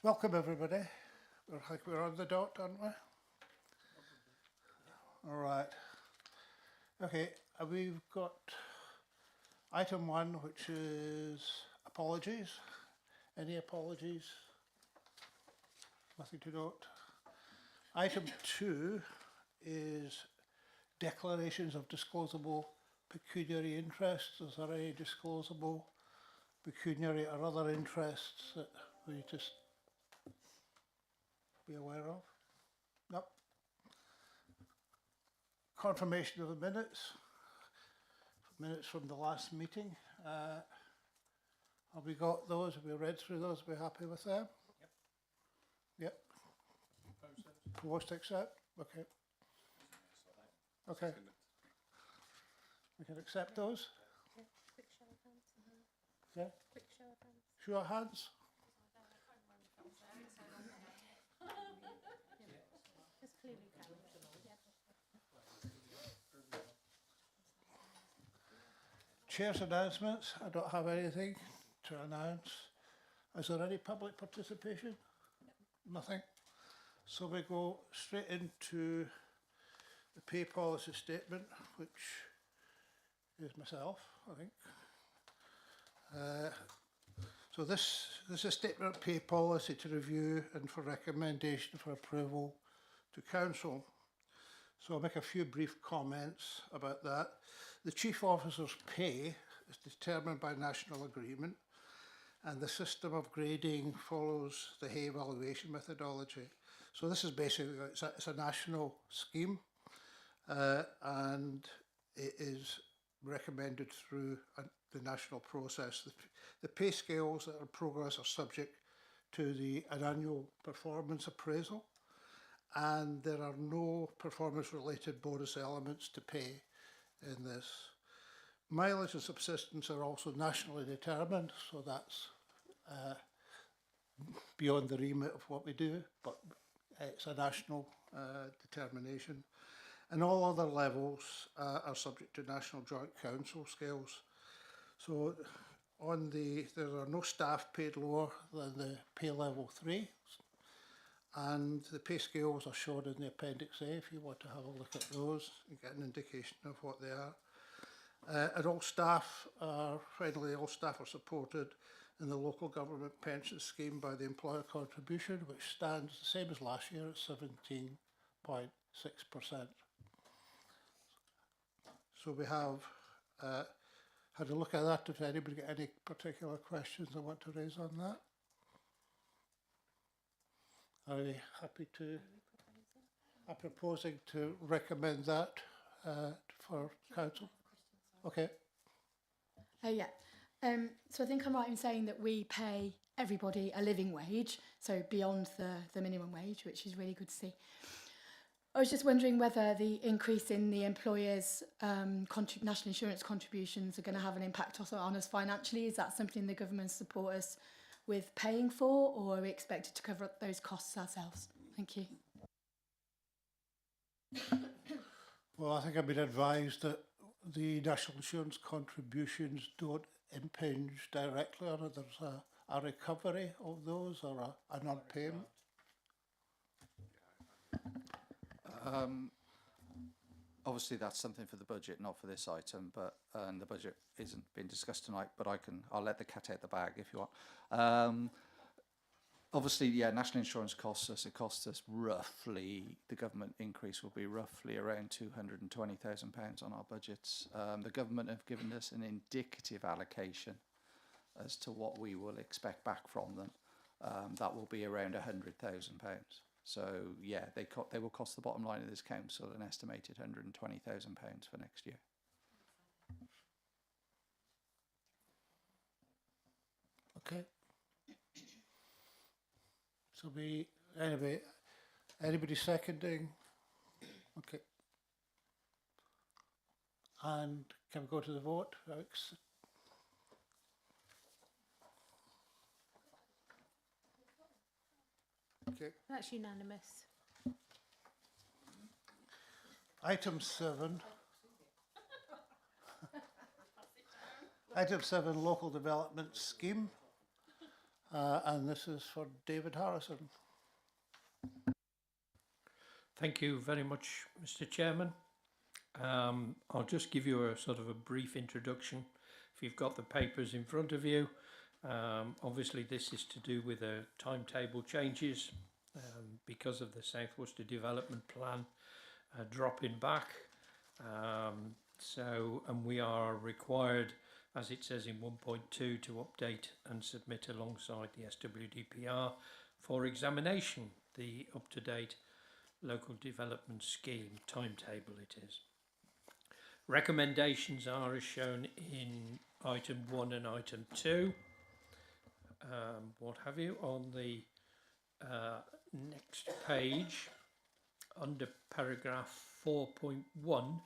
Welcome everybody. I think we're on the dot, aren't we? All right. Okay, we've got item 1, which is apologies. Any apologies? Nothing to note. Item 2 is declarations of disclosable pecuniary interests. Is there any disclosable pecuniary or other interests that we just be aware of? Nope. Confirmation of the minutes from the last meeting. Have we got those? Have we read through those? Are we happy with them? Yep. Proposed to accept? Okay. Okay. We can accept those? Quick show of hands. Yeah. Quick show of hands. Show of hands? Just clearly carried. Chair's announcements. I don't have anything to announce. Is there any public participation? Nothing. So we go straight into the pay policy statement, which is myself, I think. So this is a statement of pay policy to review and for recommendation for approval to council. So I'll make a few brief comments about that. The Chief Officer's pay is determined by national agreement, and the system of grading follows the Hay evaluation methodology. So this is basically, it's a national scheme, and it is recommended through the national process. The pay scales that are in progress are subject to an annual performance appraisal, and there are no performance-related bonus elements to pay in this. Mileage and subsistence are also nationally determined, so that's beyond the remit of what we do, but it's a national determination. And all other levels are subject to National Joint Council scales. So there are no staff paid lower than the pay level 3, and the pay scales are shown in the Appendix A if you want to have a look at those and get an indication of what they are. And all staff are supported in the local government pension scheme by the employer contribution, which stands the same as last year at 17.6%. So we have had a look at that. If anybody got any particular questions I want to raise on that? Are we happy to? I'm proposing to recommend that for council. Okay. Yeah. So I think I'm right in saying that we pay everybody a living wage, so beyond the minimum wage, which is really good to see. I was just wondering whether the increase in the employers' national insurance contributions are going to have an impact also on us financially. Is that something the government support us with paying for, or are we expected to cover up those costs ourselves? Thank you. Well, I think I've been advised that the national insurance contributions don't impinge directly on it. There's a recovery of those or a non-payment. Obviously that's something for the budget, not for this item, but and the budget isn't being discussed tonight, but I'll let the cat out the bag if you want. Obviously, yeah, national insurance costs us. It costs us roughly, the government increase will be roughly around £220,000 on our budgets. The government have given us an indicative allocation as to what we will expect back from them. That will be around £100,000. So yeah, they will cost the bottom line of this council an estimated £120,000 for next year. Okay. So anybody seconding? Okay. And can we go to the vote, Alex? Okay. That's unanimous. Item 7. Item 7, local development scheme. And this is for David Harrison. Thank you very much, Mr. Chairman. I'll just give you a sort of a brief introduction. If you've got the papers in front of you, obviously this is to do with the timetable changes because of the South Worcester Development Plan dropping back. And we are required, as it says in 1.2, to update and submit alongside the SWDPR for examination the up-to-date local development scheme timetable it is. Recommendations are as shown in item 1 and item 2. What have you on the next page under paragraph 4.1.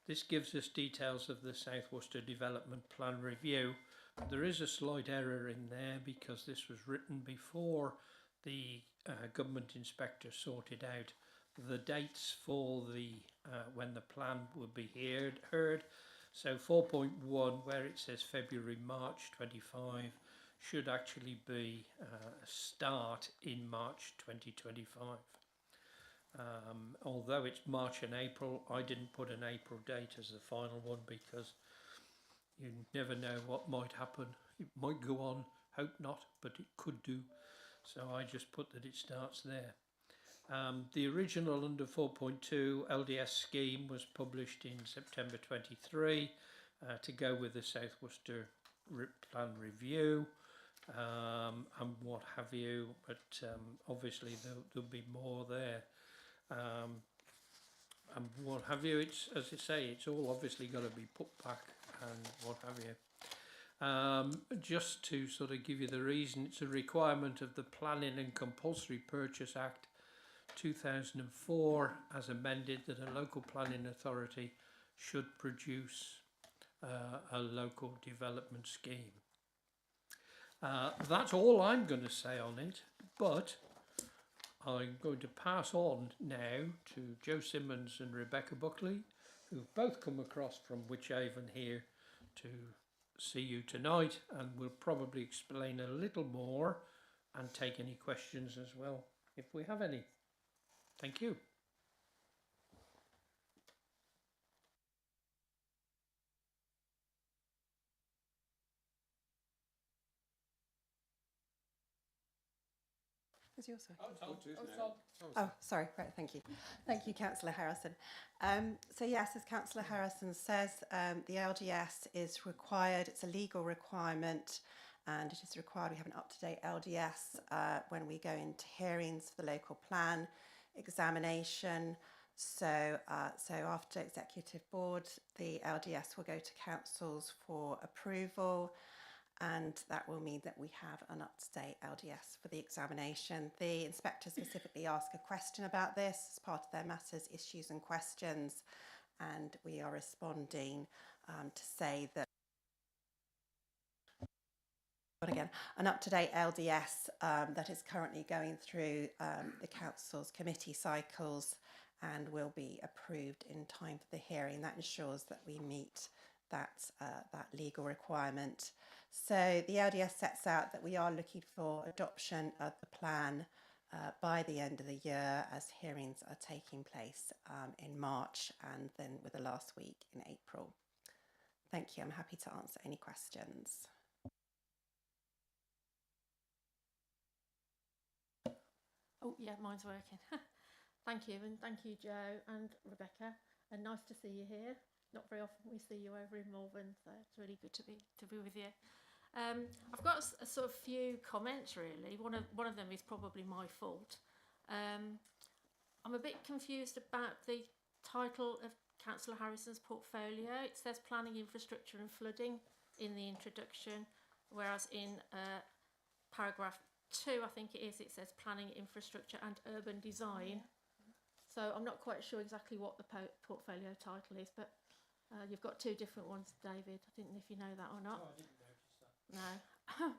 This gives us details of the South Worcester Development Plan review. There is a slight error in there because this was written before the government inspector sorted out the dates for the when the plan would be heard. So 4.1, where it says February, March 25, should actually be a start in March 2025. Although it's March and April, I didn't put an April date as the final one because you never know what might happen. It might go on, hope not, but it could do. So I just put that it starts there. The original under 4.2 LDS scheme was published in September 23 to go with the South Worcester Plan review and what have you, but obviously there'll be more there. And what have you, it's, as I say, it's all obviously got to be put back and what have you. Just to sort of give you the reason, it's a requirement of the Planning and Compulsory Purchase Act 2004 as amended that a local planning authority should produce a local development scheme. That's all I'm going to say on it, but I'm going to pass on now to Joe Simmons and Rebecca Buckley, who've both come across from Wychavon here to see you tonight, and will probably explain a little more and take any questions as well, if we have any. Thank you. Is yours, Oh, sorry. Right, thank you. Thank you, Councillor Harrison. So yes, as Councillor Harrison says, the LDS is required. It's a legal requirement, and it is required we have an up-to-date LDS when we go into hearings for the local plan examination. So after Executive Board, the LDS will go to councils for approval, and that will mean that we have an up-to-date LDS for the examination. The inspector specifically asked a question about this as part of their matters, issues and questions, and we are responding to say that, but again, an up-to-date LDS that is currently going through the council's committee cycles and will be approved in time for the hearing. That ensures that we meet that legal requirement. So the LDS sets out that we are looking for adoption of the plan by the end of the year, as hearings are taking place in March and then with the last week in April. Thank you. I'm happy to answer any questions. Oh, yeah, mine's working. Thank you, and thank you, Joe and Rebecca, and nice to see you here. Not very often we see you over in Malvern, so it's really good to be with you. I've got a sort of few comments really. One of them is probably my fault. I'm a bit confused about the title of Councillor Harrison's portfolio. It says planning, infrastructure and flooding in the introduction, whereas in paragraph 2, I think it says planning, infrastructure and urban design. So I'm not quite sure exactly what the portfolio title is, but you've got two different ones, David. I don't know if you know that or not. Oh, I didn't notice that. No.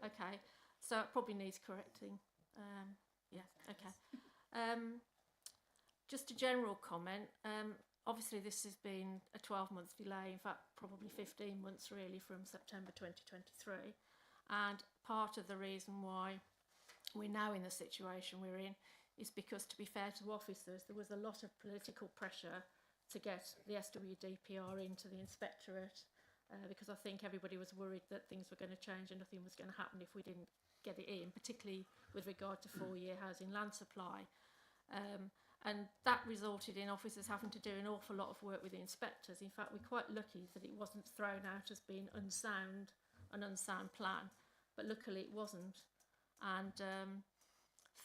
Okay, so it probably needs correcting. Yeah, okay. Just a general comment. Obviously, this has been a 12-month delay, in fact, probably 15 months really from September 2023. And part of the reason why we're now in the situation we're in is because, to be fair to officers, there was a lot of political pressure to get the SWDPR into the inspectorate, because I think everybody was worried that things were going to change and nothing was going to happen if we didn't get it in, particularly with regard to 4-year housing land supply. And that resulted in officers having to do an awful lot of work with the inspectors. In fact, we're quite lucky that it wasn't thrown out as being an unsound plan, but luckily it wasn't. And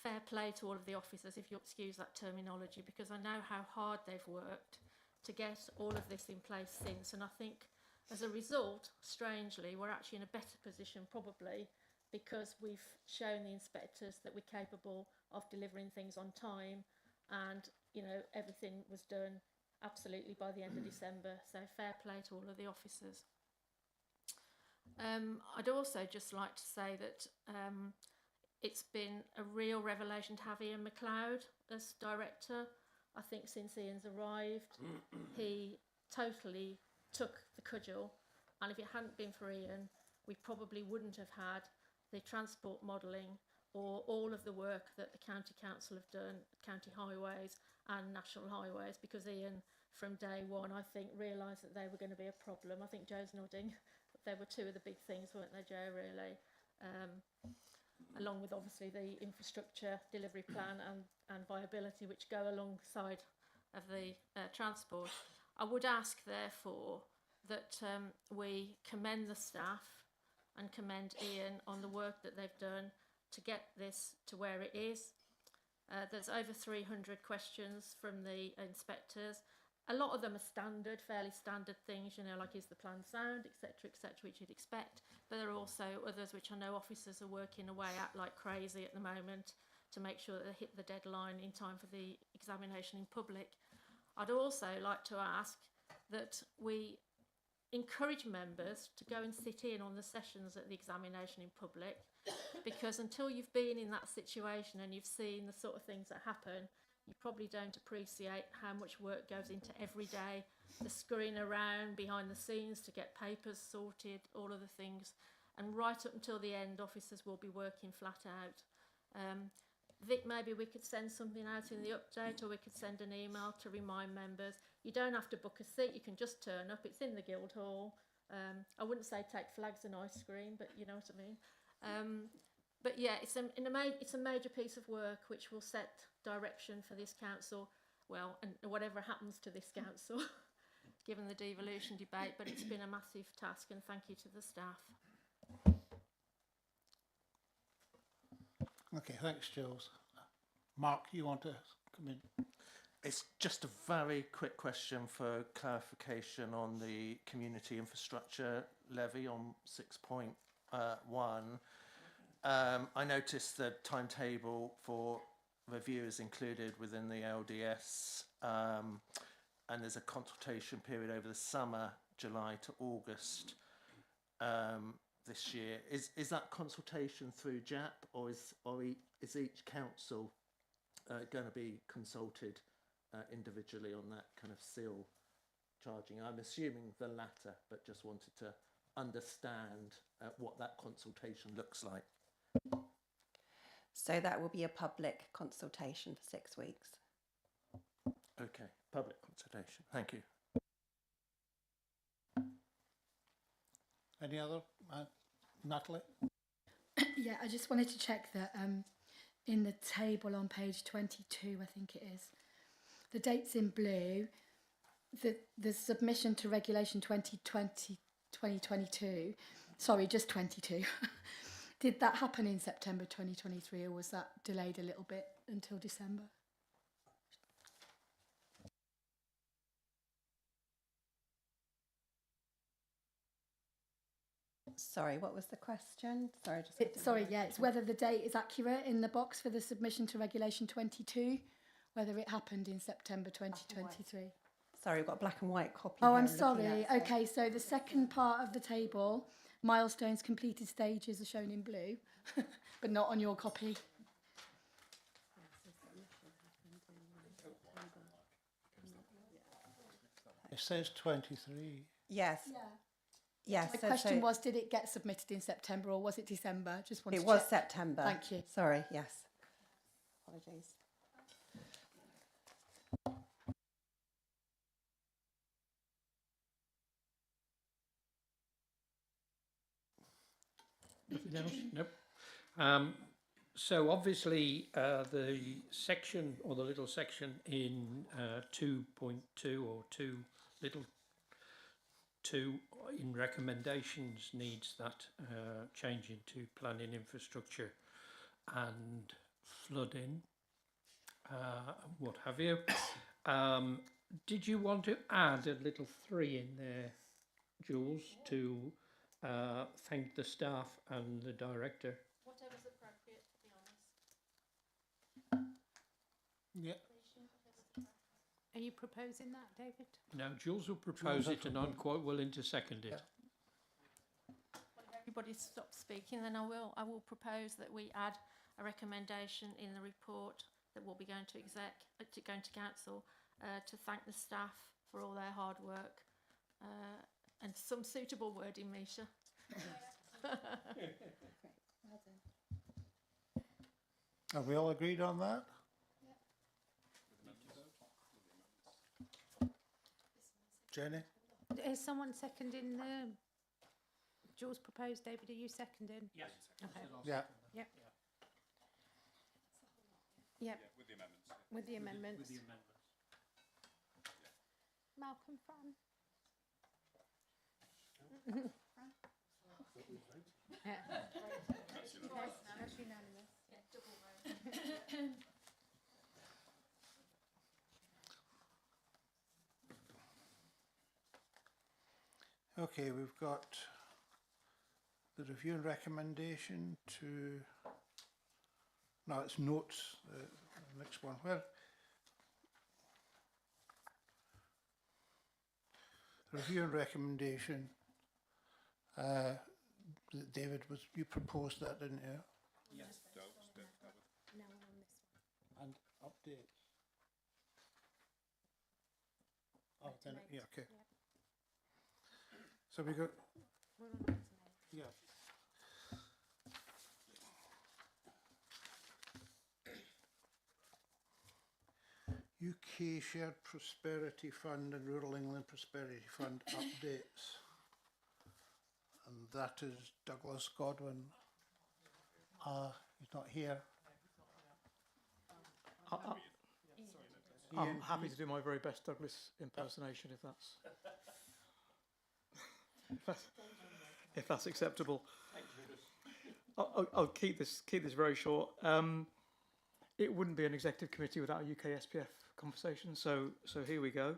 fair play to all of the officers, if you'll excuse that terminology, because I know how hard they've worked to get all of this in place since. And I think as a result, strangely, we're actually in a better position probably because we've shown the inspectors that we're capable of delivering things on time, and you know, everything was done absolutely by the end of December. So fair play to all of the officers. I'd also just like to say that it's been a real revelation to have Ian McLeod as director. I think since Ian's arrived, he totally took the cudgel, and if it hadn't been for Ian, we probably wouldn't have had the transport modelling or all of the work that the County Council have done, county highways and national highways, because Ian, from day one, I think, realised that they were going to be a problem. I think Joe's nodding. They were two of the big things, weren't they, Joe, really? Along with, obviously, the infrastructure delivery plan and viability, which go alongside of the transport. I would ask, therefore, that we commend the staff and commend Ian on the work that they've done to get this to where it is. There's over 300 questions from the inspectors. A lot of them are standard, fairly standard things, you know, like is the plan sound, etc., which you'd expect. But there are also others which I know officers are working away at like crazy at the moment to make sure that they hit the deadline in time for the examination in public. I'd also like to ask that we encourage members to go and sit in on the sessions at the examination in public, because until you've been in that situation and you've seen the sort of things that happen, you probably don't appreciate how much work goes into every day, the scurrying around behind the scenes to get papers sorted, all of the things, and right up until the end, officers will be working flat out. Vic, maybe we could send something out in the update, or we could send an email to remind members. You don't have to book a seat, you can just turn up. It's in the Guildhall. I wouldn't say take flags and ice cream, but you know what I mean. But yeah, it's a major piece of work which will set direction for this council, well, and whatever happens to this council, given the devolution debate, but it's been a massive task, and thank you to the staff. Okay, thanks, Jules. Mark, you want to come in? It's just a very quick question for clarification on the community infrastructure levy on 6.1. I noticed the timetable for review is included within the LDS, and there's a consultation period over the summer, July to August this year. Is that consultation through JAP, or is each council going to be consulted individually on that kind of seal charging? I'm assuming the latter, but just wanted to understand what that consultation looks like. So that will be a public consultation for 6 weeks. Okay, public consultation. Thank you. Any other? Natalie? Yeah, I just wanted to check that in the table on page 22, I think it is, the dates in blue, the submission to Regulation 2022, sorry, just 22. Did that happen in September 2023, or was that delayed a little bit until December? Sorry, what was the question? Sorry, It's whether the date is accurate in the box for the submission to Regulation 22, whether it happened in September 2023. Sorry, we've got a black and white copy. Oh, here I'm looking sorry. at, so- Okay, so the second part of the table, milestones completed stages are shown in blue, but not on your copy. It says 23. Yes. Yeah. Yes. My question was, did it get submitted in September or was it December? Just wanted It to was check. September. Thank you. Sorry, yes. Apologies. Nothing else? Nope. So obviously the section or the little section in 2.2 or 2 little 2 in recommendations needs that change into planning infrastructure and flooding, what have you. Did you want to add a little 3 in there, Jules, to thank the staff and the director? Whatever's appropriate, to be honest. Yeah. Are you proposing that, David? No, Jules will propose it and I'm quite willing to second it. Well, if everybody stops speaking, then I will propose that we add a recommendation in the report that will be going to going to council to thank the staff for all their hard work and some suitable wording, Misha. Have we all agreed on that? Jenny? Is someone seconding the Jules proposed? David, are you seconding? Yes. Okay. Yeah. Yep. With the amendments. Malcolm, Fran. Yeah. That's unanimous. Okay, we've got the review and recommendation to, no, it's notes, the next one. Where? Review and recommendation. David, you proposed that, didn't you? Now we're on this one. And updates. Oh, then, yeah, okay. Yep. So we got, We're on item 8. yeah. UK Shared Prosperity Fund and Rural England Prosperity Fund updates. And that is Douglas Godwin. He's not here. I'm happy to do my very best Douglas impersonation if that's acceptable. I'll keep this very short. It wouldn't be an executive committee without a UK SPF conversation. So here we go.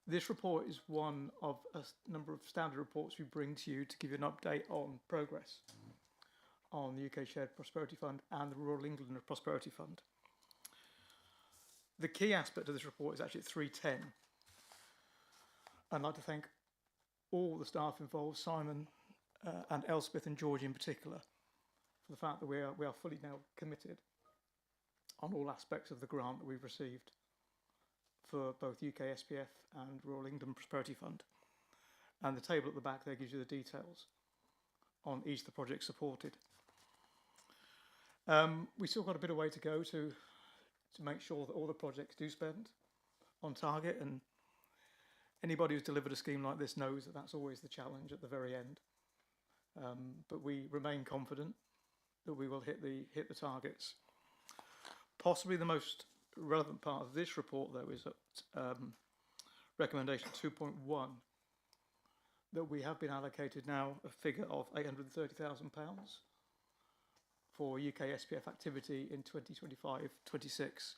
This report is one of a number of standard reports we bring to you to give you an update on progress on the UK Shared Prosperity Fund and the Rural England Prosperity Fund. The key aspect of this report is actually at 310. I'd like to thank all the staff involved, Simon and Elspeth and George in particular, for the fact that we are fully now committed on all aspects of the grant that we've received for both UK SPF and Rural England Prosperity Fund. And the table at the back there gives you the details on each of the projects supported. We still got a bit of way to go to make sure that all the projects do spend on target, and anybody who's delivered a scheme like this knows that that's always the challenge at the very end. But we remain confident that we will hit the targets. Possibly the most relevant part of this report, though, is at recommendation 2.1, that we have been allocated now a figure of £830,000 for UK SPF activity in 2025-26.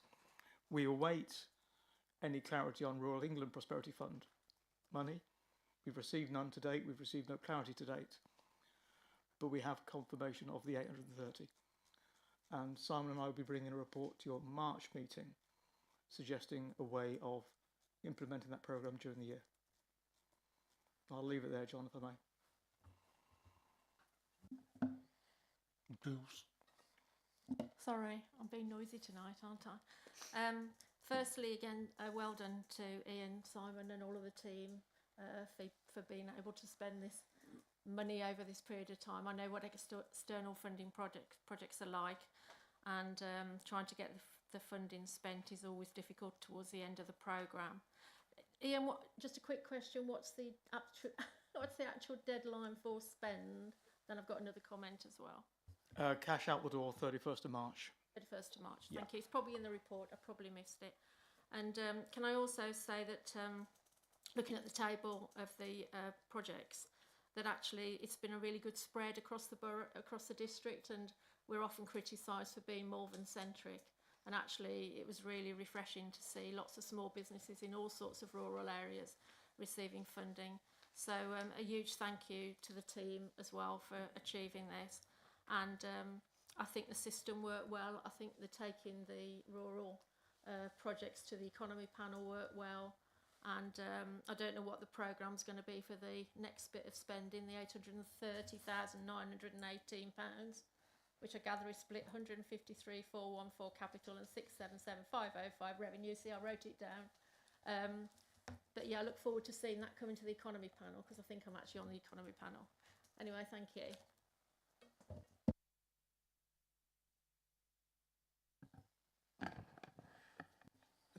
We await any clarity on Rural England Prosperity Fund money. We've received none to date. We've received no clarity to date. But we have confirmation of the 830. And Simon and I will be bringing a report to your March meeting suggesting a way of implementing that programme during the year. I'll leave it there, John, if I may. Jules. Sorry, I'm being noisy tonight, aren't I? Firstly, again, well done to Ian, Simon and all of the team for being able to spend this money over this period of time. I know what external funding projects are like, and trying to get the funding spent is always difficult towards the end of the programme. Ian, just a quick question: what's the actual deadline for spend? Then I've got another comment as well. Cash out the door 31st of March. 31st of March. Yeah. Thank you. It's probably in the report. I probably missed it. And can I also say that looking at the table of the projects, that actually it's been a really good spread across the borough, across the district, and we're often criticised for being Malvern-centric. And actually, it was really refreshing to see lots of small businesses in all sorts of rural areas receiving funding. So a huge thank you to the team as well for achieving this. And I think the system worked well. I think the taking the rural projects to the economy panel worked well. And I don't know what the programme's going to be for the next bit of spending, the £830,918, which I gather is split 153,414 capital and 677,505 revenue. See, I wrote it down. But yeah, I look forward to seeing that coming to the economy panel, because I think I'm actually on the economy panel. Anyway, thank you.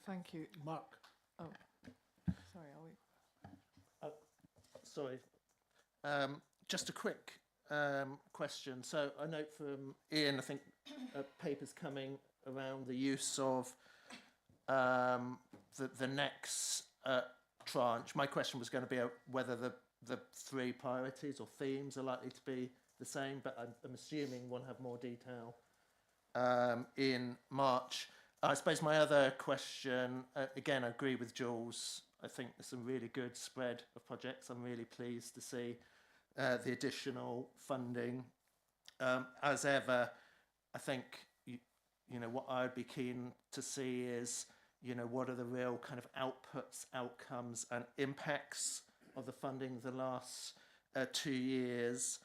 Thank you. Mark. Oh, sorry, are we? Sorry. Just a quick question. So I note from Ian, I think papers coming around the use of the next tranche. My question was going to be whether the three priorities or themes are likely to be the same, but I'm assuming we'll have more detail in March. I suppose my other question, again, I agree with Jules. I think there's some really good spread of projects. I'm really pleased to see the additional funding. As ever, I think, you know, what I'd be keen to see is, you know, what are the real kind of outputs, outcomes and impacts of the funding the last 2 years,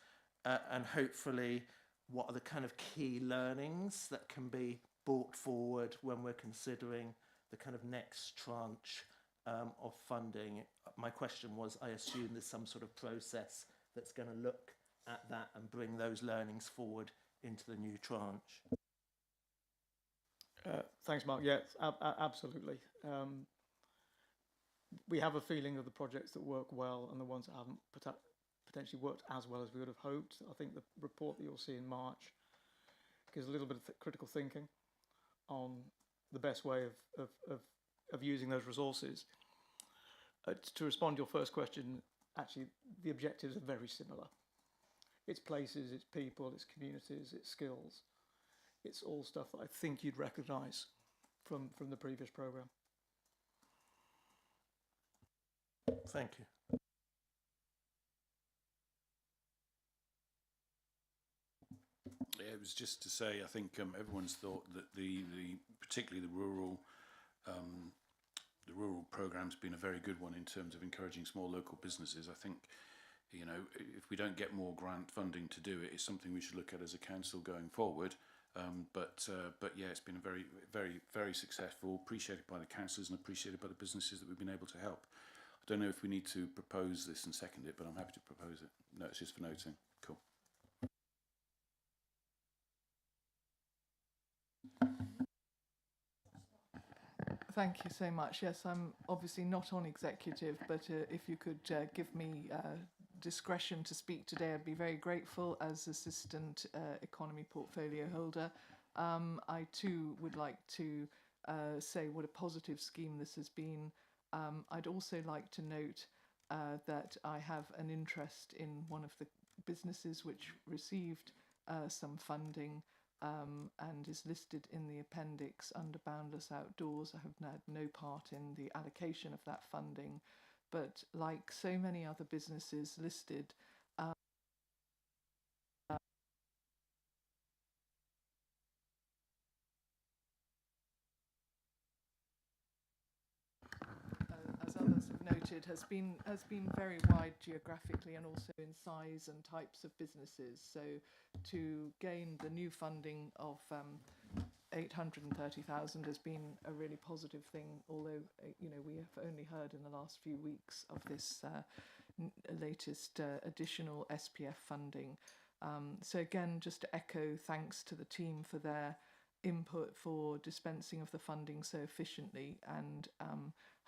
and hopefully what are the kind of key learnings that can be brought forward when we're considering the kind of next tranche of funding. My question was, I assume there's some sort of process that's going to look at that and bring those learnings forward into the new tranche. Thanks, Mark. Yes, absolutely. We have a feeling of the projects that work well and the ones that haven't potentially worked as well as we would have hoped. I think the report that you'll see in March gives a little bit of critical thinking on the best way of using those resources. To respond to your first question, actually, the objectives are very similar. It's places, it's people, it's communities, it's skills. It's all stuff that I think you'd recognise from the previous programme. Thank you. Yeah, it was just to say, I think everyone's thought that particularly the rural programme's been a very good one in terms of encouraging small local businesses. I think, you know, if we don't get more grant funding to do it, it's something we should look at as a council going forward. But yeah, it's been very, very, very successful, appreciated by the councillors and appreciated by the businesses that we've been able to help. I don't know if we need to propose this and second it, but I'm happy to propose it. No, it's just for noting. Cool. Thank you so much. Yes, I'm obviously not on executive, but if you could give me discretion to speak today, I'd be very grateful as assistant economy portfolio holder. I too would like to say what a positive scheme this has been. I'd also like to note that I have an interest in one of the businesses which received some funding and is listed in the appendix under Boundless Outdoors. I have had no part in the allocation of that funding, but like so many other businesses listed, as others have noted, has been very wide geographically and also in size and types of businesses. So to gain the new funding of 830,000 has been a really positive thing, although we have only heard in the last few weeks of this latest additional SPF funding. So again, just to echo thanks to the team for their input for dispensing of the funding so efficiently, and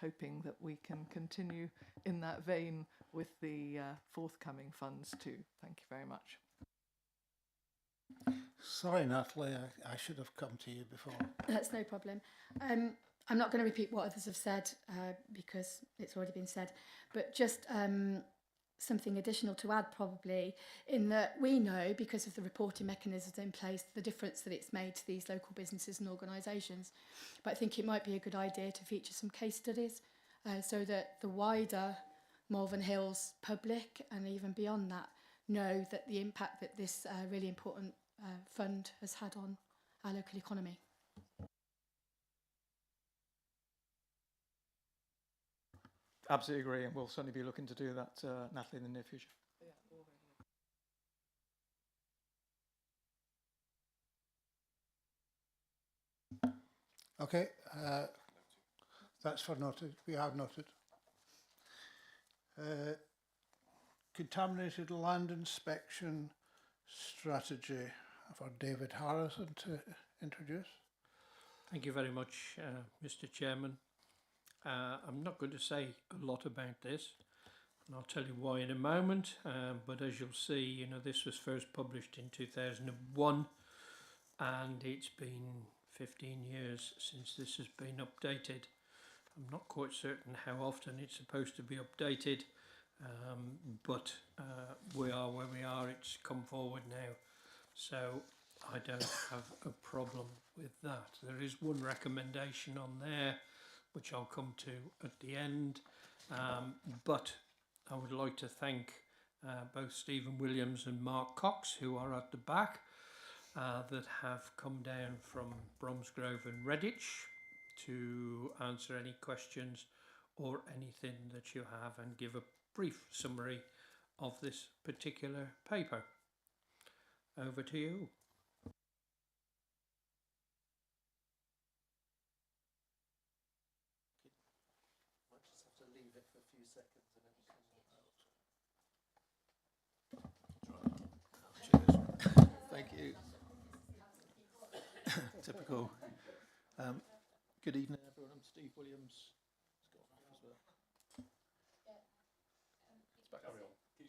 hoping that we can continue in that vein with the forthcoming funds too. Thank you very much. Sorry, Natalie, I should have come to you before. That's no problem. I'm not going to repeat what others have said because it's already been said, but just something additional to add probably, in that we know, because of the reporting mechanisms in place, the difference that it's made to these local businesses and organisations. But I think it might be a good idea to feature some case studies so that the wider Malvern Hills public and even beyond that know that the impact that this really important fund has had on our local economy. Absolutely agree, and we'll certainly be looking to do that, Natalie, in the near future. Okay, that's for noted. We have noted. Contaminated land inspection strategy for David Harrison to introduce. Thank you very much, Mr. Chairman. I'm not going to say a lot about this, and I'll tell you why in a moment, but as you'll see, this was first published in 2001, and it's been 15 years since this has been updated. I'm not quite certain how often it's supposed to be updated, but we are where we are. It's come forward now, so I don't have a problem with that. There is one recommendation on there which I'll come to at the end, but I would like to thank both Stephen Williams and Mark Cox, who are at the back, that have come down from Bromsgrove and Redditch to answer any questions or anything that you have and give a brief summary of this particular paper. Over to you. Thank you. Typical. Good evening, everyone. I'm Steve Williams.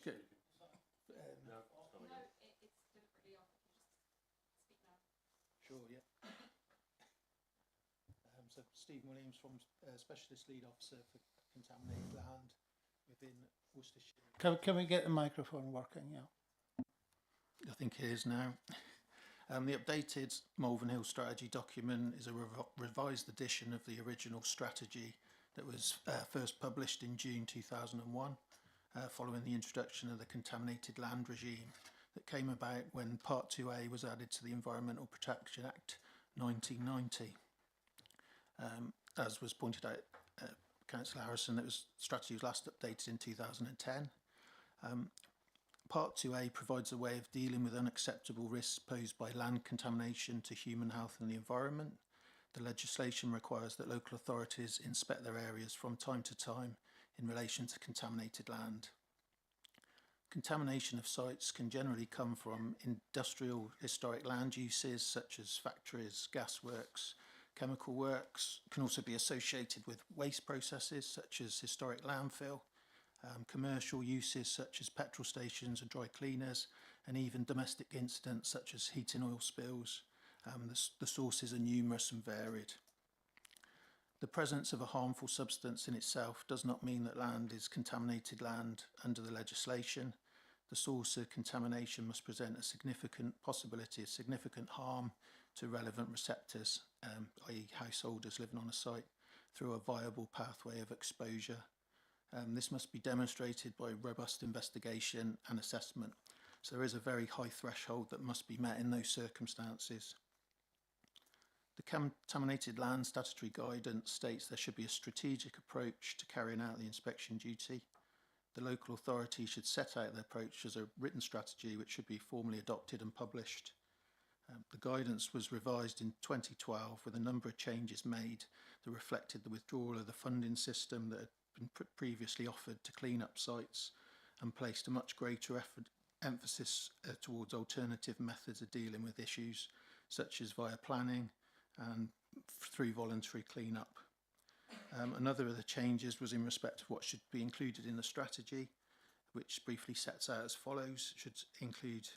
Good. Sure, yeah. So Stephen Williams from Specialist Lead Officer for Contaminated Land within Worcestershire. Can we get the microphone working? Yeah. I think it is now. The updated Malvern Hill strategy document is a revised edition of the original strategy that was first published in June 2001, following the introduction of the contaminated land regime that came about when Part 2A was added to the Environmental Protection Act 1990. As was pointed out, Councillor Harrison, that strategy was last updated in 2010. Part 2A provides a way of dealing with unacceptable risks posed by land contamination to human health and the environment. The legislation requires that local authorities inspect their areas from time to time in relation to contaminated land. Contamination of sites can generally come from industrial historic land uses such as factories, gasworks, chemical works. Can also be associated with waste processes such as historic landfill, commercial uses such as petrol stations and dry cleaners, and even domestic incidents such as heating oil spills. The sources are numerous and varied. The presence of a harmful substance in itself does not mean that land is contaminated land under the legislation. The source of contamination must present a significant possibility of significant harm to relevant receptors, i.e. householders living on a site, through a viable pathway of exposure. This must be demonstrated by robust investigation and assessment. So there is a very high threshold that must be met in those circumstances. The Contaminated Land Statutory Guidance states there should be a strategic approach to carrying out the inspection duty. The local authority should set out their approach as a written strategy which should be formally adopted and published. The guidance was revised in 2012 with a number of changes made that reflected the withdrawal of the funding system that had been previously offered to clean up sites and placed a much greater emphasis towards alternative methods of dealing with issues, such as via planning and through voluntary clean-up. Another of the changes was in respect of what should be included in the strategy, which briefly sets out as follows. It should include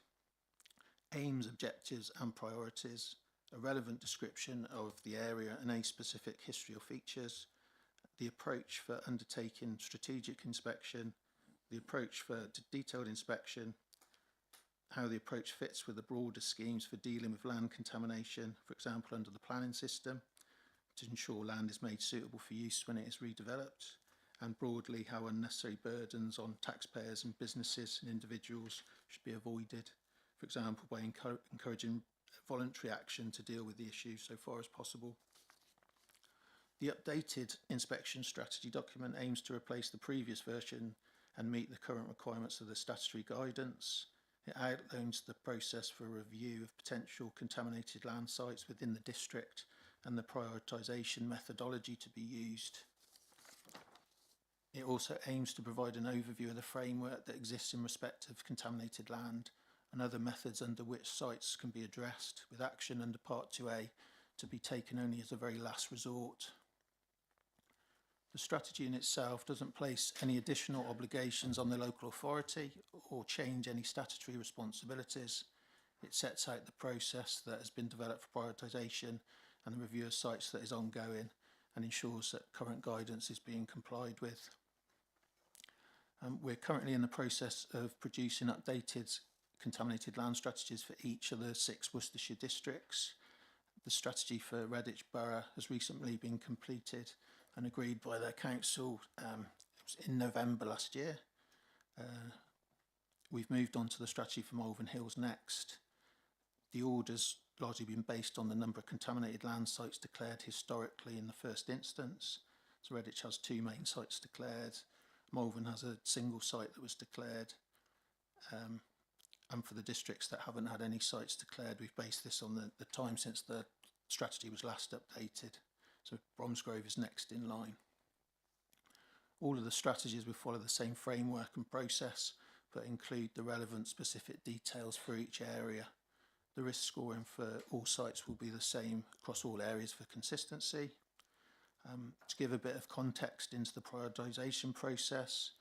aims, objectives and priorities, a relevant description of the area and a specific history or features, the approach for undertaking strategic inspection, the approach for detailed inspection, how the approach fits with the broader schemes for dealing with land contamination, for example under the planning system, to ensure land is made suitable for use when it is redeveloped, and broadly how unnecessary burdens on taxpayers and businesses and individuals should be avoided, for example by encouraging voluntary action to deal with the issue so far as possible. The updated inspection strategy document aims to replace the previous version and meet the current requirements of the statutory guidance. It outlines the process for review of potential contaminated land sites within the district and the prioritisation methodology to be used. It also aims to provide an overview of the framework that exists in respect of contaminated land and other methods under which sites can be addressed, with action under Part 2A to be taken only as a very last resort. The strategy in itself doesn't place any additional obligations on the local authority or change any statutory responsibilities. It sets out the process that has been developed for prioritisation and the review of sites that is ongoing and ensures that current guidance is being complied with. We're currently in the process of producing updated contaminated land strategies for each of the 6 Worcestershire districts. The strategy for Redditch Borough has recently been completed and agreed by their council in November last year. We've moved on to the strategy for Malvern Hills next. The order's largely been based on the number of contaminated land sites declared historically in the first instance. So Redditch has 2 main sites declared. Malvern has a single site that was declared. And for the districts that haven't had any sites declared, we've based this on the time since the strategy was last updated. So Bromsgrove is next in line. All of the strategies will follow the same framework and process, but include the relevant specific details for each area. The risk scoring for all sites will be the same across all areas for consistency. To give a bit of context into the prioritisation process,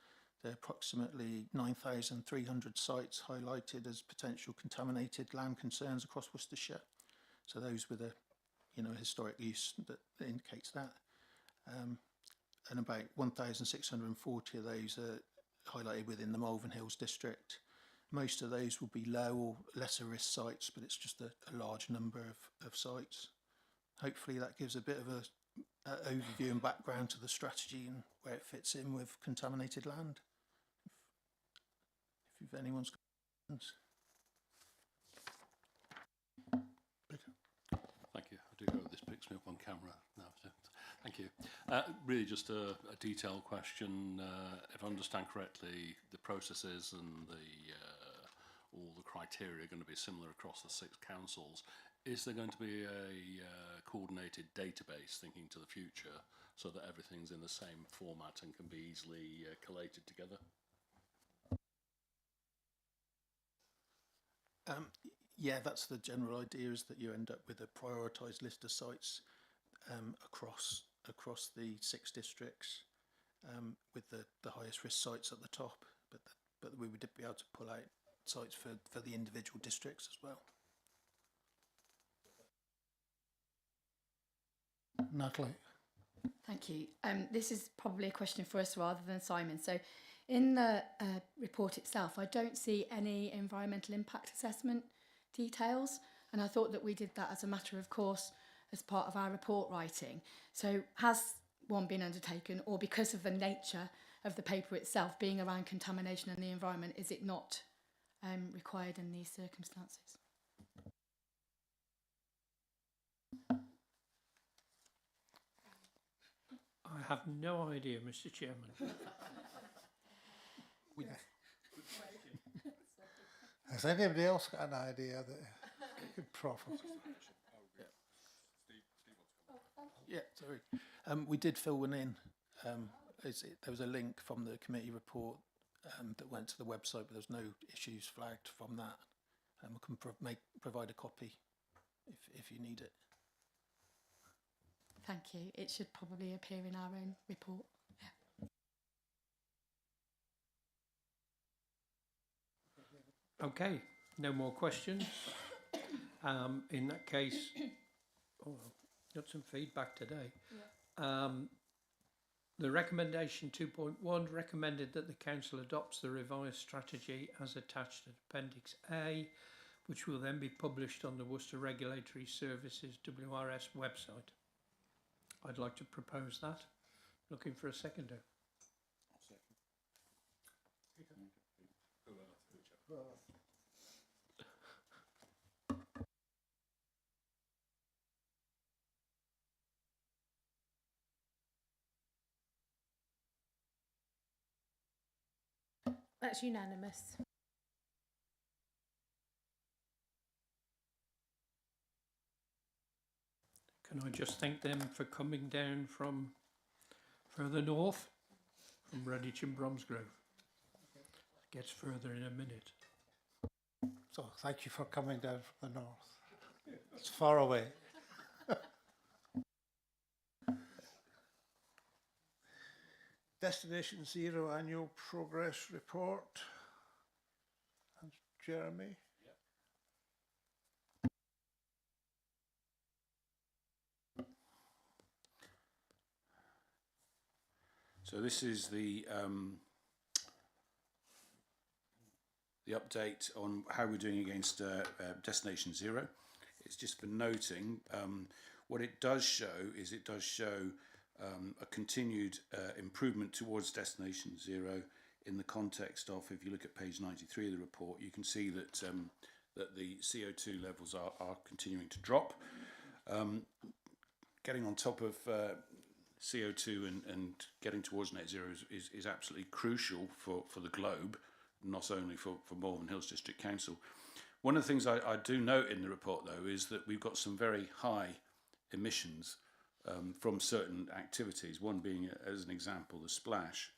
there are approximately 9,300 sites highlighted as potential contaminated land concerns across Worcestershire. So those with a historic use that indicates that. And about 1,640 of those are highlighted within the Malvern Hills district. Most of those will be low or lesser risk sites, but it's just a large number of sites. Hopefully that gives a bit of a overview and background to the strategy and where it fits in with contaminated land. If anyone's got questions. Thank you. I do hope this picks me up on camera now. So, thank you. Really just a detailed question. If I understand correctly, the processes and all the criteria are going to be similar across the 6 councils. Is there going to be a coordinated database thinking to the future so that everything's in the same format and can be easily collated together? Yeah, that's the general idea, is that you end up with a prioritised list of sites across the 6 districts, with the highest risk sites at the top, but we would be able to pull out sites for the individual districts as well. Natalie. Thank you. This is probably a question for us rather than Simon. So in the report itself, I don't see any environmental impact assessment details, and I thought that we did that as a matter of course as part of our report writing. So has one been undertaken, or because of the nature of the paper itself being around contamination and the environment, is it not required in these circumstances? I have no idea, Mr. Chairman. Has anybody else got an idea that Good proffer. Yeah, sorry. We did fill one in. There was a link from the committee report that went to the website, but there's no issues flagged from that. We can provide a copy if you need it. Thank you. It should probably appear in our own report. Okay, no more questions. In that case, got some feedback today. The recommendation 2.1 recommended that the council adopts the revised strategy as attached at Appendix A, which will then be published on the Worcester Regulatory Services WRS website. I'd like to propose that. Looking for a seconder. That's unanimous. Can I just thank them for coming down from further north, from Redditch and Bromsgrove. Gets further in a minute. So thank you for coming down from the north. It's far away. Destination Zero Annual Progress Report. And Jeremy. So this is the update on how we're doing against Destination Zero. It's just for noting, what it does show is a continued improvement towards Destination Zero in the context of, if you look at page 93 of the report, you can see that that the CO2 levels are continuing to drop. Getting on top of CO2 and getting towards net zero is absolutely crucial for the globe, not only for Malvern Hills District Council. One of the things I do note in the report, though, is that we've got some very high emissions from certain activities, one being, as an example, the splash.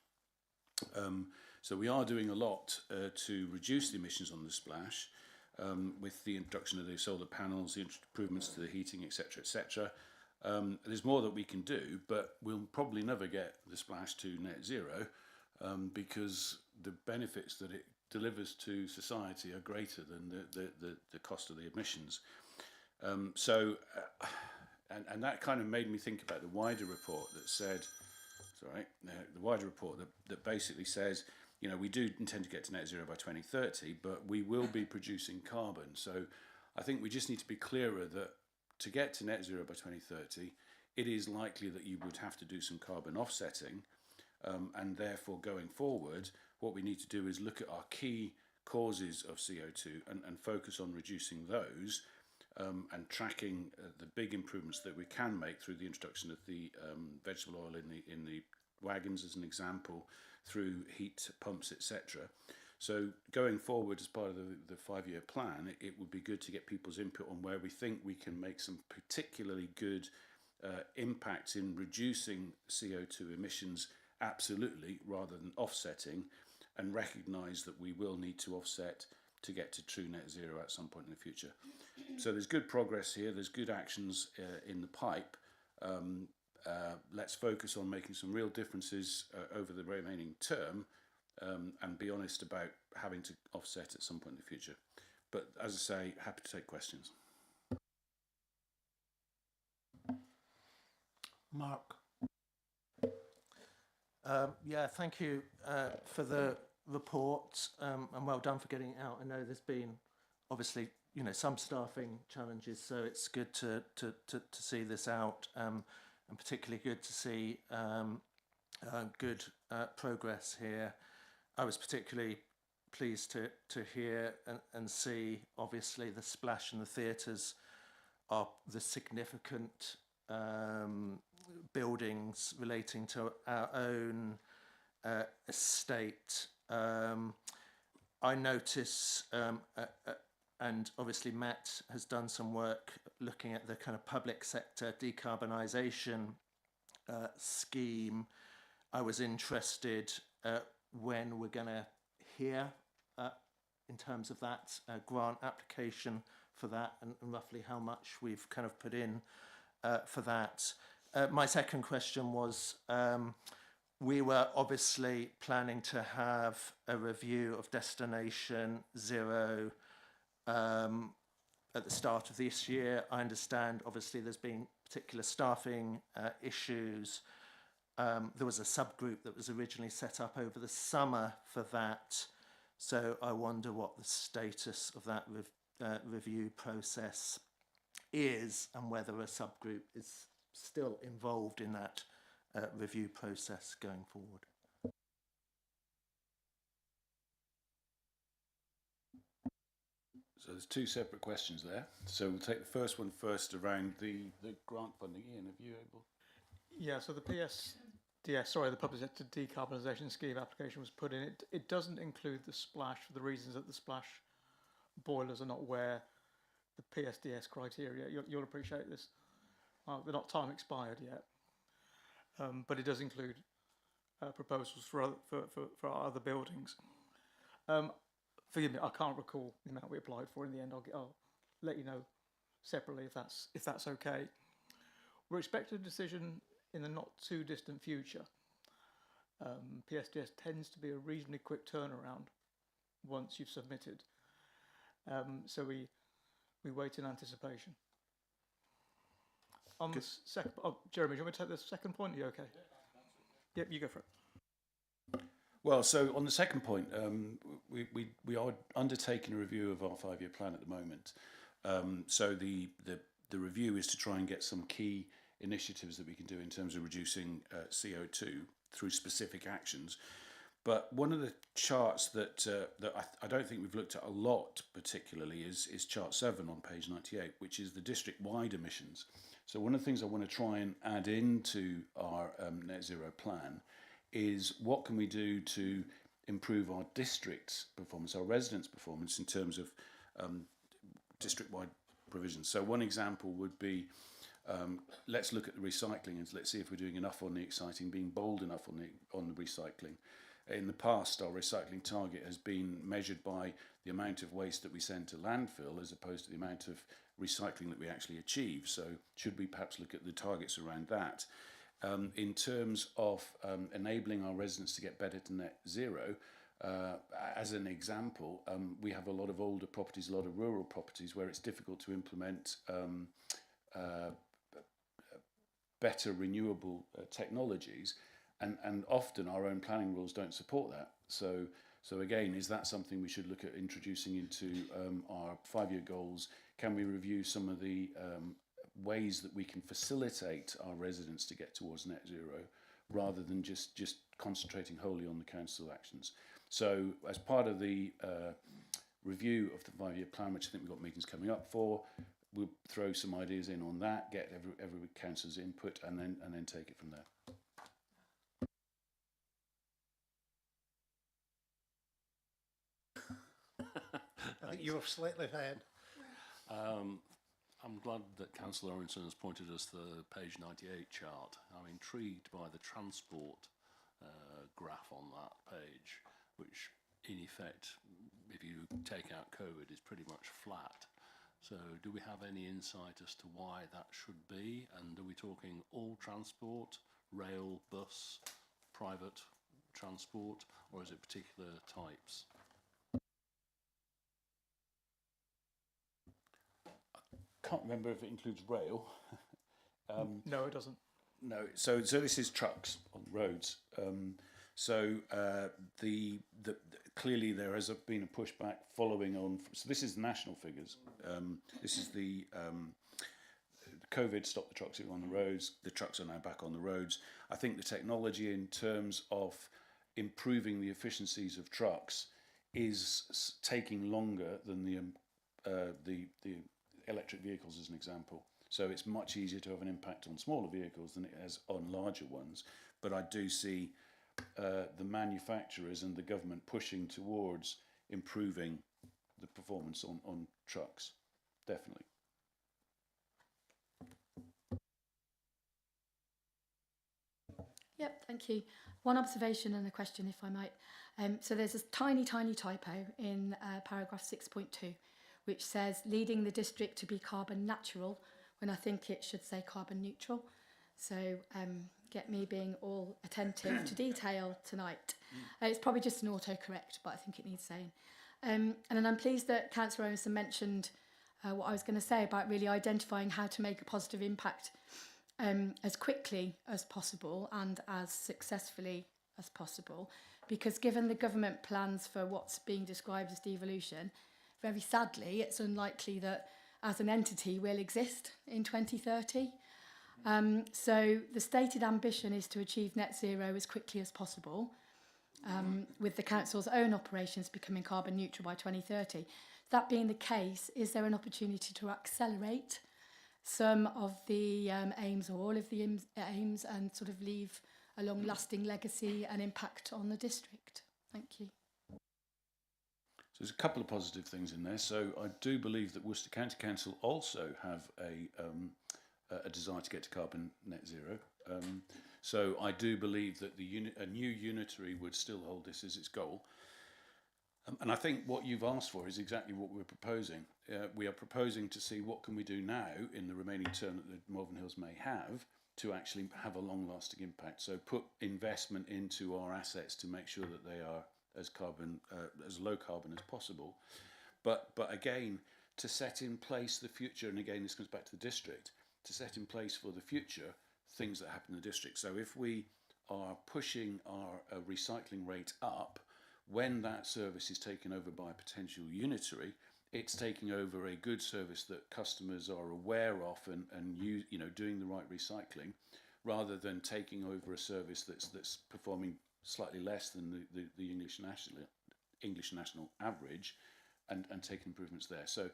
So we are doing a lot to reduce the emissions on the splash with the introduction of the solar panels, the improvements to the heating, etc., etc. There's more that we can do, but we'll probably never get the splash to net zero because the benefits that it delivers to society are greater than the cost of the emissions. And that kind of made me think about the wider report that said, the wider report that basically says, you know, we do intend to get to net zero by 2030, but we will be producing carbon. So I think we just need to be clearer that to get to net zero by 2030, it is likely that you would have to do some carbon offsetting. And therefore, going forward, what we need to do is look at our key causes of CO2 and focus on reducing those and tracking the big improvements that we can make through the introduction of the vegetable oil in the wagons, as an example, through heat pumps, etc. So going forward as part of the 5-year plan, it would be good to get people's input on where we think we can make some particularly good impacts in reducing CO2 emissions, absolutely, rather than offsetting, and recognise that we will need to offset to get to true net zero at some point in the future. So there's good progress here, there's good actions in the pipe. Let's focus on making some real differences over the remaining term, and be honest about having to offset at some point in the future. But as I say, happy to take questions. Mark. Yeah, thank you for the report, and well done for getting it out. I know there's been obviously, you know, some staffing challenges, so it's good to see this out, and particularly good to see good progress here. I was particularly pleased to hear and see, obviously, the splash and the theatres are the significant buildings relating to our own estate. I notice and obviously Met has done some work looking at the kind of public sector decarbonisation scheme. I was interested when we're going to hear in terms of that grant application for that, and roughly how much we've kind of put in for that. My second question was, we were obviously planning to have a review of Destination Zero at the start of this year. I understand obviously there's been particular staffing issues. There was a subgroup that was originally set up over the summer for that. So I wonder what the status of that review process is, and whether a subgroup is still involved in that review process going forward. So there's two separate questions there. So we'll take the first one first around the grant funding. Ian, have you able? Yeah, so the the Public Sector Decarbonisation Scheme application was put in. It doesn't include the splash for the reasons that the splash boilers are not where the PSDS criteria. You'll appreciate this. They're not time expired yet, but it does include proposals for our other buildings. Forgive me, I can't recall the amount we applied for in the end. I'll let you know separately if that's okay. We're expecting a decision in the not too distant future. PSDS tends to be a reasonably quick turnaround once you've submitted. So we wait in anticipation. On the second, Jeremy, do you want me to take the second point? Are you okay? Yep, you go for it. Well, so on the second point, we are undertaking a review of our 5-year plan at the moment. So the review is to try and get some key initiatives that we can do in terms of reducing CO2 through specific actions. But one of the charts that I don't think we've looked at a lot particularly is chart 7 on page 98, which is the district-wide emissions. So one of the things I want to try and add into our net zero plan is what can we do to improve our district's performance, our residents' performance in terms of district-wide provisions. So one example would be, let's look at the recycling and let's see if we're doing enough on the exciting, being bold enough on the recycling. In the past, our recycling target has been measured by the amount of waste that we send to landfill as opposed to the amount of recycling that we actually achieve. So should we perhaps look at the targets around that? In terms of enabling our residents to get better to net zero, as an example, we have a lot of older properties, a lot of rural properties where it's difficult to implement better renewable technologies, and often our own planning rules don't support that. So again, is that something we should look at introducing into our 5-year goals? Can we review some of the ways that we can facilitate our residents to get towards net zero, rather than just concentrating wholly on the council actions? So as part of the review of the 5-year plan, which I think we've got meetings coming up for, we'll throw some ideas in on that, get every council's input, and then take it from there. I think you were slightly ahead. I'm glad that Councillor Orenson has pointed us to the page 98 chart. I'm intrigued by the transport graph on that page, which in effect, if you take out COVID, is pretty much flat. So do we have any insight as to why that should be? And are we talking all transport, rail, bus, private transport, or is it particular types? Can't remember if it includes rail. No, it doesn't. No, so this is trucks on roads. Clearly there has been a pushback following on. So this is the national figures. This is the COVID stopped the trucks on the roads. The trucks are now back on the roads. I think the technology in terms of improving the efficiencies of trucks is taking longer than the electric vehicles, as an example. So it's much easier to have an impact on smaller vehicles than it has on larger ones. But I do see the manufacturers and the government pushing towards improving the performance on trucks, definitely. Yep, thank you. One observation and a question, if I might. So there's a tiny, tiny typo in paragraph 6.2, which says leading the district to be carbon natural, when I think it should say carbon neutral. So get me being all attentive to detail tonight. It's probably just an autocorrect, but I think it needs saying. And then I'm pleased that Councillor Emerson mentioned what I was going to say about really identifying how to make a positive impact as quickly as possible and as successfully as possible, because given the government plans for what's being described as devolution, very sadly it's unlikely that as an entity we'll exist in 2030. So the stated ambition is to achieve net zero as quickly as possible, with the council's own operations becoming carbon neutral by 2030. That being the case, is there an opportunity to accelerate some of the aims, or all of the aims, and sort of leave a long-lasting legacy and impact on the district? Thank you. So there's a couple of positive things in there. So I do believe that Worcester County Council also have a desire to get to carbon net zero. So I do believe that a new unitary would still hold this as its goal. And I think what you've asked for is exactly what we're proposing. We are proposing to see what can we do now in the remaining term that the Malvern Hills may have to actually have a long-lasting impact. So put investment into our assets to make sure that they are as low carbon as possible. But again, to set in place the future, and again this comes back to the district, to set in place for the future things that happen in the district. So if we are pushing our recycling rate up, when that service is taken over by a potential unitary, it's taking over a good service that customers are aware of and doing the right recycling, rather than taking over a service that's performing slightly less than the English national average, and take improvements there. So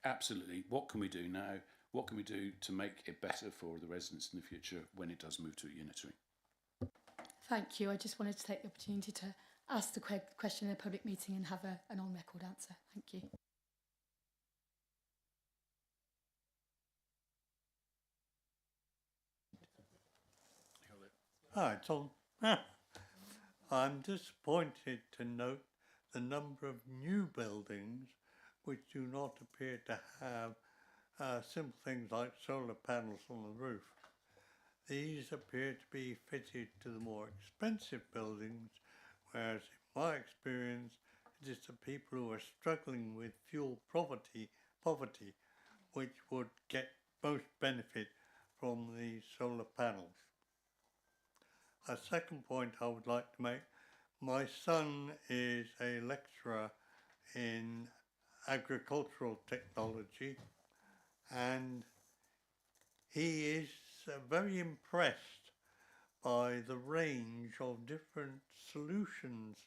absolutely, what can we do now? What can we do to make it better for the residents in the future when it does move to a unitary? Thank you. I just wanted to take the opportunity to ask the question in a public meeting and have an on-record answer. Thank you. Hi, Tom. I'm disappointed to note the number of new buildings which do not appear to have simple things like solar panels on the roof. These appear to be fitted to the more expensive buildings, whereas in my experience it is the people who are struggling with fuel poverty which would get most benefit from the solar panels. A second point I would like to make: my son is a lecturer in agricultural technology, and he is very impressed by the range of different solutions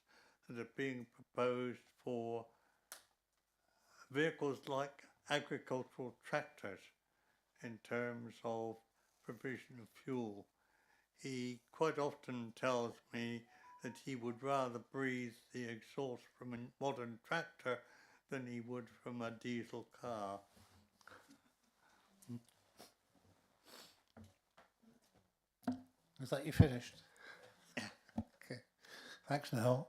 that are being proposed for vehicles like agricultural tractors in terms of provision of fuel. He quite often tells me that he would rather breathe the exhaust from a modern tractor than he would from a diesel car. Is that you finished? Yeah. Okay. Thanks, Neil.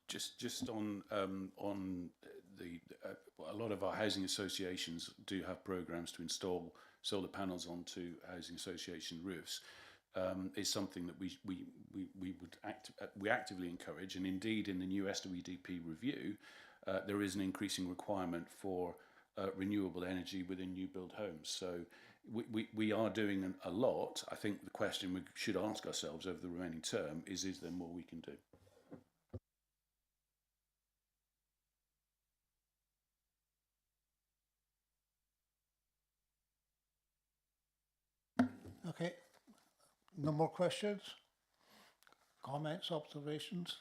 Just on a lot of our housing associations do have programs to install solar panels onto housing association roofs. Is something that we actively encourage, and indeed in the new SWDP review, there is an increasing requirement for renewable energy within new build homes. So we are doing a lot. I think the question we should ask ourselves over the remaining term is there more we can do? Okay. No more questions? Comments, observations?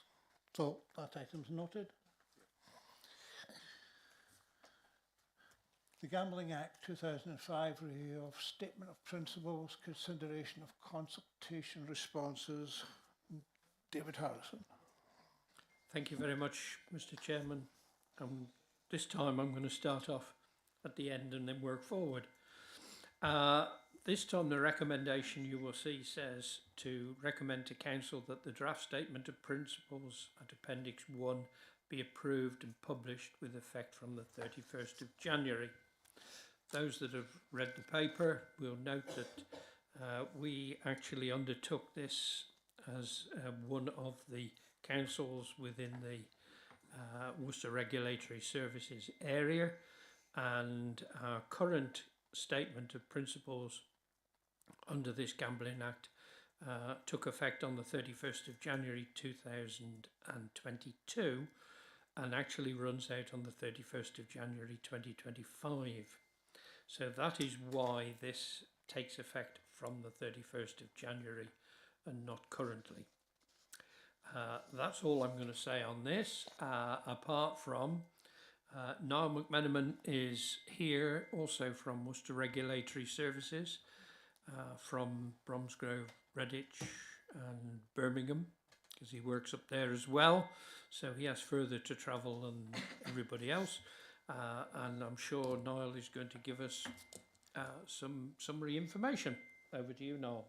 So that item's noted. The Gambling Act 2005 review of Statement of Principles, consideration of consultation responses. David Harrison. Thank you very much, Mr. Chairman. and this time I'm going to start off at the end and then work forward. This time the recommendation you will see says to recommend to Council that the draft statement of principles at Appendix 1 be approved and published with effect from the 31st of January. Those that have read the paper will note that we actually undertook this as one of the councils within the Worcester Regulatory Services area, and our current statement of principles under this Gambling Act took effect on the 31st of January 2022 and actually runs out on the 31st of January 2025. So that is why this takes effect from the 31st of January and not currently. That's all I'm going to say on this, apart from Niall McMenamin is here also from Worcester Regulatory Services, from Bromsgrove, Redditch and Birmingham, because he works up there as well, so he has further to travel than everybody else, and I'm sure Niall is going to give us some summary information. Over to you, Niall.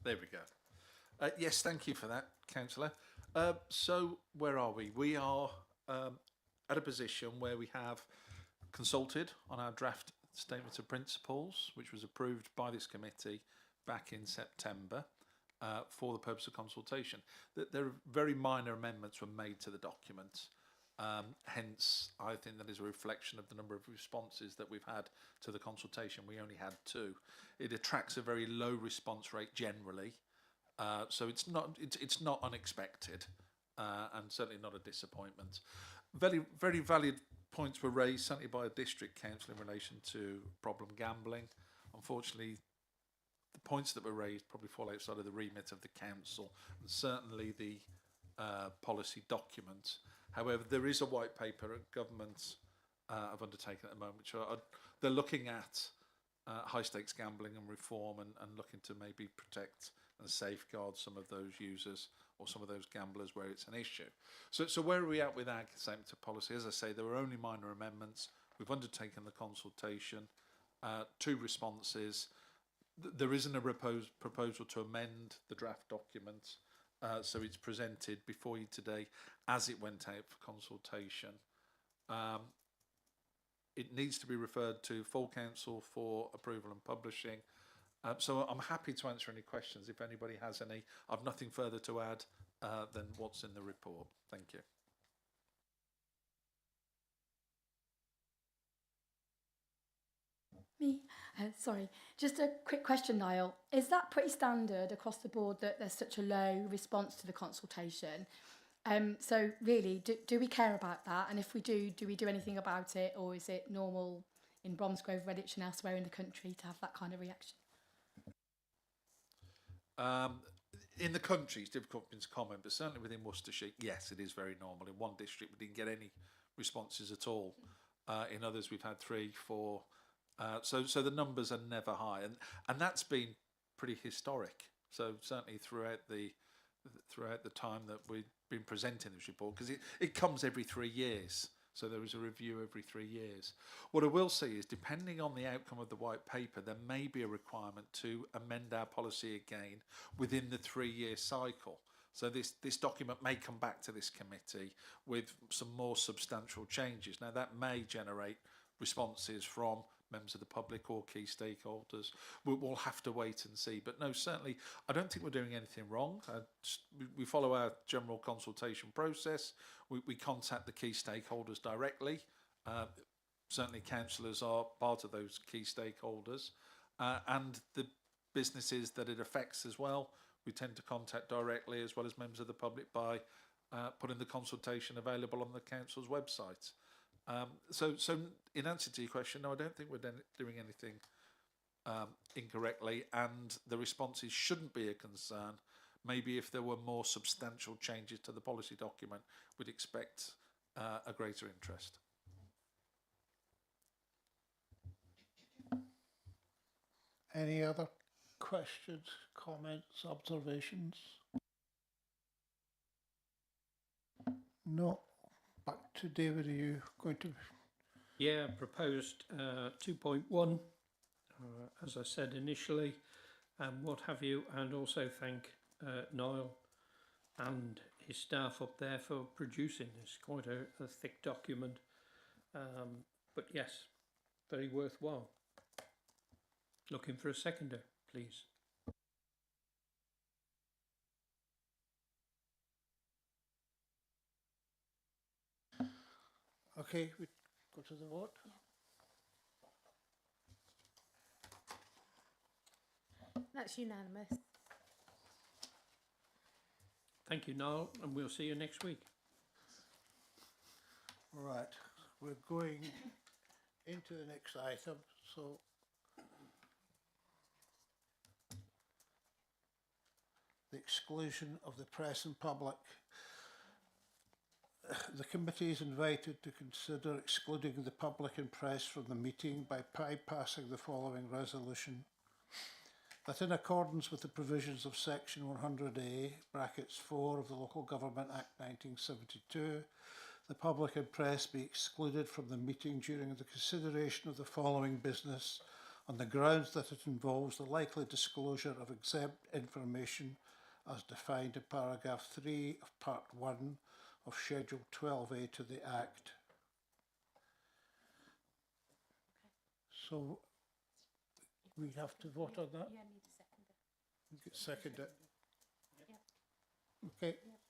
There we go. Yes, thank you for that, Councillor. So where are we? We are at a position where we have consulted on our draft statement of principles, which was approved by this committee back in September for the purpose of consultation. There are very minor amendments were made to the document. Hence, I think that is a reflection of the number of responses that we've had to the consultation. We only had 2. It attracts a very low response rate generally, so it's not unexpected, and certainly not a disappointment. Very valid points were raised, certainly by a district council in relation to problem gambling. Unfortunately, the points that were raised probably fall outside of the remit of the council, and certainly the policy document. However, there is a white paper that governments have undertaken at the moment, which they're looking at high stakes gambling and reform, and looking to maybe protect and safeguard some of those users or some of those gamblers where it's an issue. So where are we at with our statement of policy? As I say, there were only minor amendments. We've undertaken the consultation, 2 responses. There isn't a proposal to amend the draft document, so it's presented before you today as it went out for consultation. It needs to be referred to full council for approval and publishing. So I'm happy to answer any questions if anybody has any. I've nothing further to add than what's in the report. Thank you. Me? Sorry, just a quick question, Niall. Is that pretty standard across the board that there's such a low response to the consultation? So really, do we care about that? And if we do we do anything about it, or is it normal in Bromsgrove, Redditch and elsewhere in the country to have that kind of reaction? In the country, it's difficult to comment, but certainly within Worcestershire, yes, it is very normal. In one district, we didn't get any responses at all. In others, we've had 3, 4. So the numbers are never high, and that's been pretty historic. So certainly throughout the time that we've been presenting this report, because it comes every 3 years. So there is a review every 3 years. What I will say is, depending on the outcome of the white paper, there may be a requirement to amend our policy again within the 3-year cycle. So this document may come back to this committee with some more substantial changes. Now that may generate responses from members of the public or key stakeholders. We'll have to wait and see. But no, certainly, I don't think we're doing anything wrong. We follow our general consultation process. We contact the key stakeholders directly. Certainly, councillors are part of those key stakeholders. And the businesses that it affects as well, we tend to contact directly, as well as members of the public, by putting the consultation available on the council's website. So in answer to your question, no, I don't think we're doing anything incorrectly, and the responses shouldn't be a concern. Maybe if there were more substantial changes to the policy document, we'd expect a greater interest. Any other questions, comments, observations? No. Back to David, are you going to... Yeah, proposed 2.1, as I said initially, and what have you, and also thank Niall and his staff up there for producing this. Quite a thick document, but yes, very worthwhile. Looking for a seconder, please. Okay, we go to the vote. That's unanimous. Thank you, Niall, and we'll see you next week. Right, we're going into the next item, so the exclusion of the press and public. The committee is invited to consider excluding the public and press from the meeting by bypassing the following resolution. That in accordance with the provisions of section 100A, brackets 4 of the Local Government Act 1972, the public and press be excluded from the meeting during the consideration of the following business on the grounds that it involves the likely disclosure of exempt information as defined in paragraph 3 of part 1 of Schedule 12A to the Act. So we have to vote on that? Yeah, need a seconder. Second it. Yep. Okay. Yep.